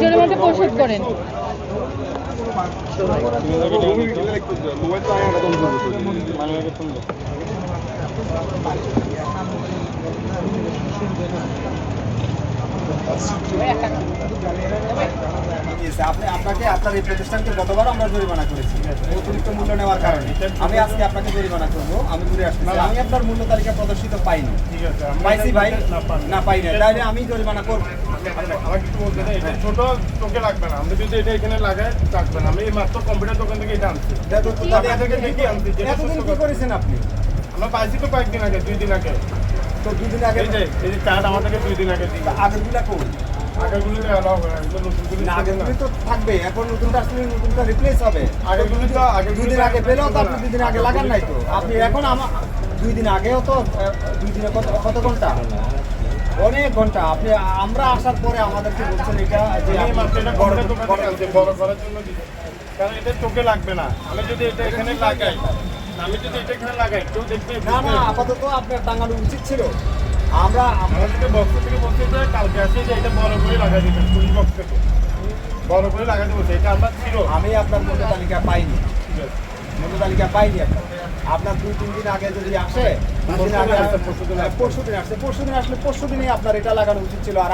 জরিমানাটা পরিশোধ করেন। আপনাকে আপনার এই প্রতিষ্ঠানকে গতবার আমরা জরিমানা করেছি অতিরিক্ত মূল্য নেওয়ার কারণে। আমি আজকে আপনাকে জরিমানা করবো, আমি ঘুরে আসছি। আমি আপনার মূল্য তালিকা প্রদর্শিত পাইনি। পাইছি ভাই, না পাই না, তাইলে আমি জরিমানা করবো। আমাকে একটু বলতে দেয়, এটা ছোট চোখে লাগবে না, আমরা যদি এটা এখানে লাগাই থাকবে না। আমি মাত্র কম্পিউটার দোকান থেকে এটা আনছি। এতদিন কি করেছেন আপনি? আমরা পাইছি তো কয়েকদিন আগে, 2 দিন আগে। তো 2 দিন আগে এই যে চার্ট আমাদেরকে 2 দিন আগে দিই। আগেরগুলা কোন? আগেরগুলি অ্যালাউ করে না, এগুলো নতুনগুলি না, আগেরগুলি তো থাকবে, এখন নতুনটা আসলে নতুনটা রিপ্লেস হবে। আগেরগুলি তো 2 দিন আগে পেলেও তো আপনি 2 দিন আগে লাগান নাই তো। আপনি এখন 2 দিন আগেও তো 2 দিনে কত ঘন্টা? অনেক ঘন্টা। আপনি আমরা আসার পরে আমাদেরকে বলছেন এটা যে আমি মাত্র এটা বড় কম্পিউটার দোকান থেকে আনছি, বড় করার জন্য দিচ্ছি। কারণ এটা চোখে লাগবে না। আমি যদি এটা এখানে লাগাই, কেউ দেখবে না, আপাতত আপনার টাঙানো উচিত ছিল। আমরা আমাদেরকে বক্স থেকে বলতে যে কালকে আসে যে এটা বড় করে লাগাই দিবেন, ফুল বক্স থেকে বড় করে লাগাই দেবো। এটা আমরা ছিল। আমি আপনার মূল্য তালিকা পাইনি, ঠিক আছে, মূল্য তালিকা পাইনি। আপনার 2-3 দিন আগে যদি আসে, 2 দিন আগে পরশু দিন আসছে, পরশু দিনে আসলে পরশু দিনই আপনার এটা লাগানো উচিত ছিল। আর